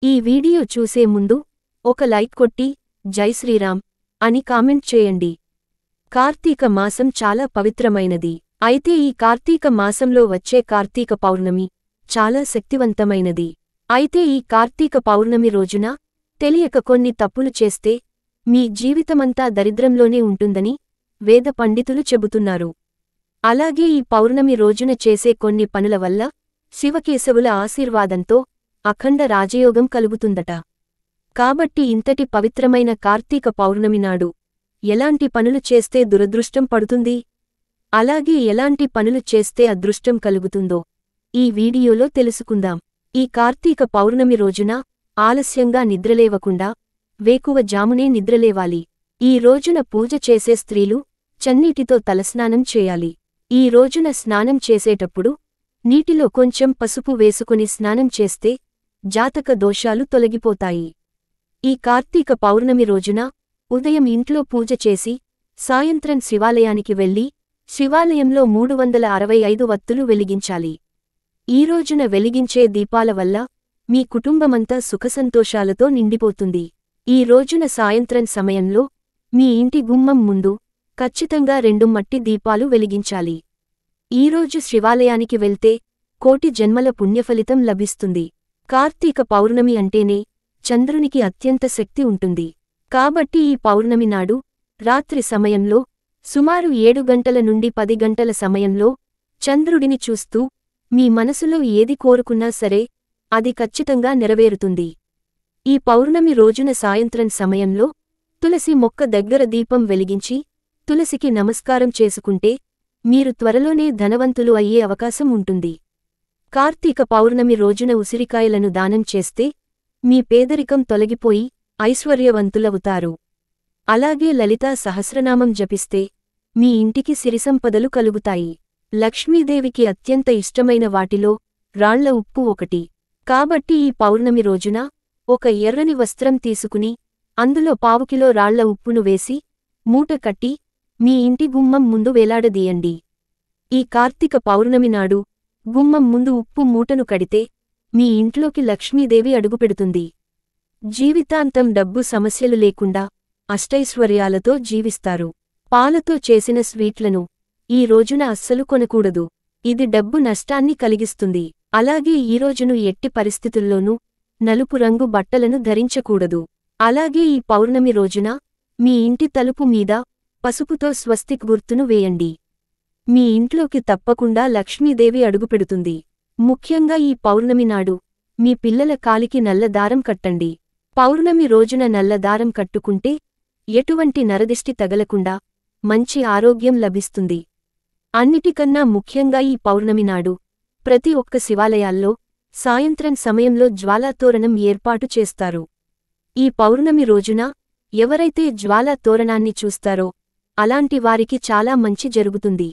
ఈ వీడియో చూసే ముందు ఒక లైక్ కొట్టి జై శ్రీరామ్ అని కామెంట్ చేయండి. కార్తీక మాసం చాలా పవిత్రమైనది. అయితే ఈ కార్తీక మాసంలో వచ్చే కార్తీక పౌర్ణమి చాలా శక్తివంతమైనది. అయితే ఈ కార్తీక పౌర్ణమి రోజున తెలియక కొన్ని తప్పులు చేస్తే మీ జీవితమంతా దరిద్రంలోనే ఉంటుందని వేద పండితులు చెబుతున్నారు. అలాగే ఈ పౌర్ణమి రోజున చేసే కొన్ని పనుల వల్ల శివకేశవుల ఆశీర్వాదంతో అఖండ రాజయోగం కలుగుతుందట. కాబట్టి ఇంతటి పవిత్రమైన కార్తీక పౌర్ణమి నాడు ఎలాంటి పనులు చేస్తే దురదృష్టం పడుతుంది, అలాగే ఎలాంటి పనులు చేస్తే అదృష్టం కలుగుతుందో ఈ వీడియోలో తెలుసుకుందాం. ఈ కార్తీక పౌర్ణమి రోజున ఆలస్యంగా నిద్రలేవకుండా వేకువ జామునే నిద్రలేవాలి. ఈ రోజున పూజ చేసే స్త్రీలు చన్నీటితో తలస్నానం చేయాలి. ఈ రోజున స్నానం చేసేటప్పుడు నీటిలో కొంచెం పసుపు వేసుకుని స్నానం చేస్తే జాతక దోషాలు తొలగిపోతాయి. ఈ కార్తీక పౌర్ణమి రోజున ఉదయం ఇంట్లో పూజ చేసి సాయంత్రం శివాలయానికి వెళ్లి శివాలయంలో 365 వత్తులు వెలిగించాలి. ఈ రోజున వెలిగించే దీపాల వల్ల మీ కుటుంబమంతా సుఖసంతోషాలతో నిండిపోతుంది. ఈ రోజున సాయంత్రం సమయంలో మీ ఇంటి గుమ్మం ముందు ఖచ్చితంగా 2 మట్టి దీపాలు వెలిగించాలి. ఈరోజు శివాలయానికి వెళ్తే కోటి జన్మల పుణ్యఫలితం లభిస్తుంది. కార్తీక పౌర్ణమి అంటేనే చంద్రునికి అత్యంత శక్తి ఉంటుంది. కాబట్టి ఈ పౌర్ణమి నాడు రాత్రి సమయంలో సుమారు 7 గంటల నుండి 10 గంటల సమయంలో చంద్రుడిని చూస్తూ మీ మనసులో ఏది కోరుకున్నా సరే అది ఖచ్చితంగా నెరవేరుతుంది. ఈ పౌర్ణమి రోజున సాయంత్రం సమయంలో తులసి మొక్క దగ్గర దీపం వెలిగించి తులసికి నమస్కారం చేసుకుంటే మీరు త్వరలోనే ధనవంతులు అయ్యే అవకాశం ఉంటుంది. కార్తీక పౌర్ణమి రోజున ఉసిరికాయలను దానం చేస్తే మీ పేదరికం తొలగిపోయి ఐశ్వర్యవంతులవుతారు. అలాగే లలితా సహస్రనామం జపిస్తే మీ ఇంటికి సిరిసంపదలు కలుగుతాయి. లక్ష్మీదేవికి అత్యంత ఇష్టమైన వాటిలో రాళ్ల ఉప్పు ఒకటి. కాబట్టి ఈ పౌర్ణమి రోజున ఒక ఎర్రని వస్త్రం తీసుకుని అందులో 1/4 కిలో రాళ్ల ఉప్పును వేసి మూట కట్టి మీ ఇంటి గుమ్మం ముందు వేలాడదీయండి. ఈ కార్తీక పౌర్ణమి నాడు గుమ్మం ముందు ఉప్పు మూటను కడితే మీ ఇంట్లోకి లక్ష్మీదేవి అడుగుపెడుతుంది. జీవితాంతం డబ్బు సమస్యలు లేకుండా అష్టైశ్వర్యాలతో జీవిస్తారు. పాలతో చేసిన స్వీట్లను ఈ రోజున అస్సలు కొనకూడదు. ఇది డబ్బు నష్టాన్ని కలిగిస్తుంది. అలాగే ఈ రోజును ఎట్టి పరిస్థితుల్లోనూ నలుపు రంగు బట్టలను ధరించకూడదు. అలాగే ఈ పౌర్ణమి రోజున మీ ఇంటి తలుపు మీద పసుపుతో స్వస్తిక్ గుర్తును వేయండి. మీ ఇంట్లోకి తప్పకుండా లక్ష్మీదేవి అడుగుపెడుతుంది. ముఖ్యంగా ఈ పౌర్ణమి నాడు మీ పిల్లల కాలికి నల్ల దారం కట్టండి. పౌర్ణమి రోజున నల్ల దారం కట్టుకుంటే ఎటువంటి నరదిష్టి తగలకుండా మంచి ఆరోగ్యం లభిస్తుంది. అన్నిటికన్నా ముఖ్యంగా ఈ పౌర్ణమి నాడు ప్రతి ఒక్క శివాలయాల్లో సాయంత్రం సమయంలో జ్వాలాతోరణం ఏర్పాటు చేస్తారు. ఈ పౌర్ణమి రోజున ఎవరైతే జ్వాలాతోరణాన్ని చూస్తారో అలాంటి వారికి చాలా మంచి జరుగుతుంది.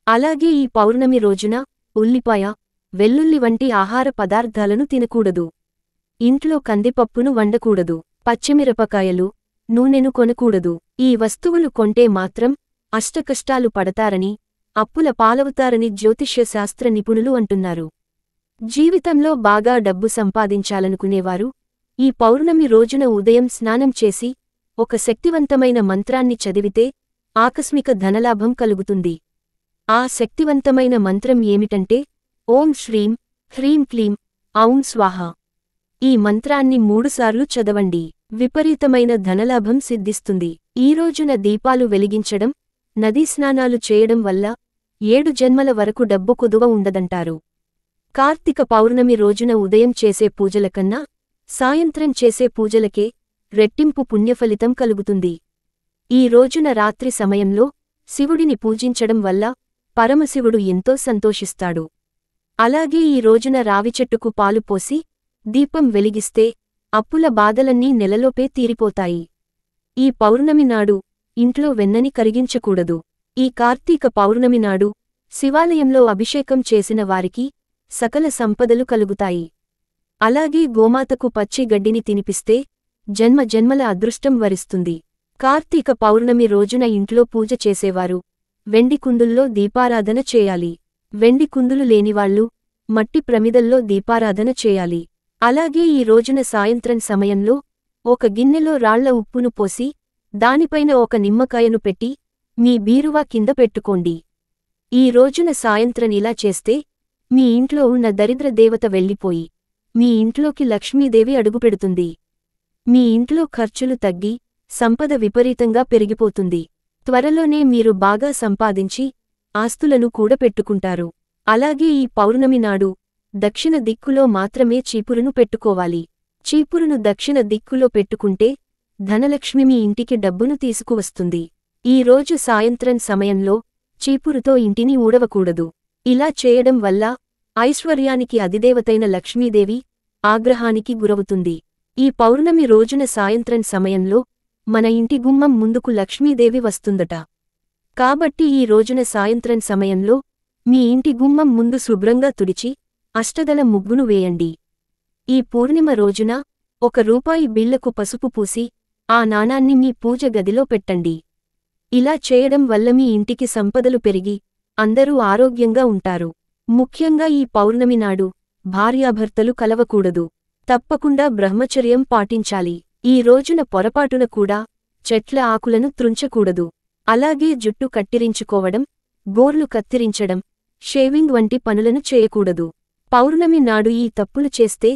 అలాగే ఈ పౌర్ణమి రోజున ఉల్లిపాయ, వెల్లుల్లి వంటి ఆహార పదార్థాలను తినకూడదు. ఇంట్లో కందిపప్పును వండకూడదు. పచ్చిమిరపకాయలు, నూనెను కొనకూడదు. ఈ వస్తువులు కొంటే మాత్రం అష్టకష్టాలు పడతారని, అప్పుల పాలవుతారని జ్యోతిష్య శాస్త్ర నిపుణులు అంటున్నారు. జీవితంలో బాగా డబ్బు సంపాదించాలనుకునేవారు ఈ పౌర్ణమి రోజున ఉదయం స్నానం చేసి ఒక శక్తివంతమైన మంత్రాన్ని చదివితే ఆకస్మిక ధనలాభం కలుగుతుంది. ఆ శక్తివంతమైన మంత్రం ఏమిటంటే ఓం శ్రీం హ్రీం క్లీం ఔం స్వాహ. ఈ మంత్రాన్ని 3 సార్లు చదవండి. విపరీతమైన ధనలాభం సిద్ధిస్తుంది. ఈ రోజున దీపాలు వెలిగించడం, నదీ స్నానాలు చేయడం వల్ల 7 జన్మల వరకు డబ్బు కుదువ ఉండదంటారు. కార్తీక పౌర్ణమి రోజున ఉదయం చేసే పూజలకన్నా సాయంత్రం చేసే పూజలకే రెట్టింపు పుణ్యఫలితం కలుగుతుంది. ఈ రోజున రాత్రి సమయంలో శివుడిని పూజించడం వల్ల పరమశివుడు ఎంతో సంతోషిస్తాడు. అలాగే ఈ రోజున రావిచెట్టుకు పాలు పోసి దీపం వెలిగిస్తే అప్పుల బాధలన్నీ నెలలోపే తీరిపోతాయి. ఈ పౌర్ణమి నాడు ఇంట్లో వెన్నని కరిగించకూడదు. ఈ కార్తీక పౌర్ణమి నాడు శివాలయంలో అభిషేకం చేసిన వారికి సకల సంపదలు కలుగుతాయి. అలాగే గోమాతకు పచ్చి గడ్డిని తినిపిస్తే జన్మ జన్మల అదృష్టం వరిస్తుంది. కార్తీక పౌర్ణమి రోజున ఇంట్లో పూజ చేసేవారు వెండి కుందుల్లో దీపారాధన చేయాలి. వెండి కుందులు లేనివాళ్లు మట్టి ప్రమిదల్లో దీపారాధన చేయాలి. అలాగే ఈ రోజున సాయంత్రం సమయంలో ఒక గిన్నెలో రాళ్ల ఉప్పును పోసి దానిపైన ఒక నిమ్మకాయను పెట్టి మీ బీరువా కింద పెట్టుకోండి. ఈ రోజున సాయంత్రం ఇలా చేస్తే మీ ఇంట్లో ఉన్న దరిద్ర దేవత వెళ్ళిపోయి మీ ఇంట్లోకి లక్ష్మీదేవి అడుగుపెడుతుంది. మీ ఇంట్లో ఖర్చులు తగ్గి సంపద విపరీతంగా పెరిగిపోతుంది. త్వరలోనే మీరు బాగా సంపాదించి ఆస్తులను కూడపెట్టుకుంటారు. అలాగే ఈ పౌర్ణమి నాడు దక్షిణ దిక్కులో మాత్రమే చీపురును పెట్టుకోవాలి. చీపురును దక్షిణ దిక్కులో పెట్టుకుంటే ధనలక్ష్మి మీ ఇంటికి డబ్బును తీసుకువస్తుంది. ఈ రోజు సాయంత్రం సమయంలో చీపురుతో ఇంటిని ఊడవకూడదు. ఇలా చేయడం వల్ల ఐశ్వర్యానికి అధిదేవతైన లక్ష్మీదేవి ఆగ్రహానికి గురవుతుంది. ఈ పౌర్ణమి రోజున సాయంత్రం సమయంలో మన ఇంటి గుమ్మం ముందుకు లక్ష్మీదేవి వస్తుందట. కాబట్టి ఈ రోజున సాయంత్రం సమయంలో మీ ఇంటి గుమ్మం ముందు శుభ్రంగా తుడిచి అష్టదళ ముగ్గును వేయండి. ఈ పూర్ణిమ రోజున ₹1 బిళ్లకు పసుపు పూసి ఆ నాణాన్ని మీ పూజ గదిలో పెట్టండి. ఇలా చేయడం వల్ల మీ ఇంటికి సంపదలు పెరిగి అందరూ ఆరోగ్యంగా ఉంటారు. ముఖ్యంగా ఈ పౌర్ణమి నాడు భార్యాభర్తలు కలవకూడదు. తప్పకుండా బ్రహ్మచర్యం పాటించాలి. ఈ రోజున పొరపాటున కూడా చెట్ల ఆకులను త్రుంచకూడదు. అలాగే జుట్టు కత్తిరించుకోవడం, గోర్లు కత్తిరించడం, షేవింగ్ వంటి పనులను చేయకూడదు. పౌర్ణమి నాడు ఈ తప్పులు చేస్తే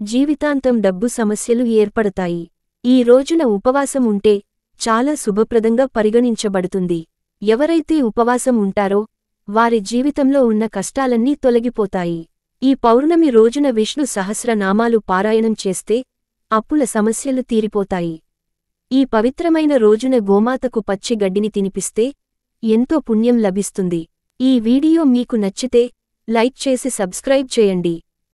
జీవితాంతం డబ్బు సమస్యలు ఏర్పడతాయి. ఈ రోజున ఉపవాసం ఉంటే చాలా శుభప్రదంగా పరిగణించబడుతుంది. ఎవరైతే ఉపవాసం ఉంటారో వారి జీవితంలో ఉన్న కష్టాలన్నీ తొలగిపోతాయి. ఈ పౌర్ణమి రోజున విష్ణు సహస్రనామాలు పారాయణం చేస్తే అప్పుల సమస్యలు తీరిపోతాయి. ఈ పవిత్రమైన రోజున గోమాతకు పచ్చి గడ్డిని తినిపిస్తే ఎంతో పుణ్యం లభిస్తుంది. ఈ వీడియో మీకు నచ్చితే లైక్ చేసి సబ్స్క్రైబ్ చేయండి.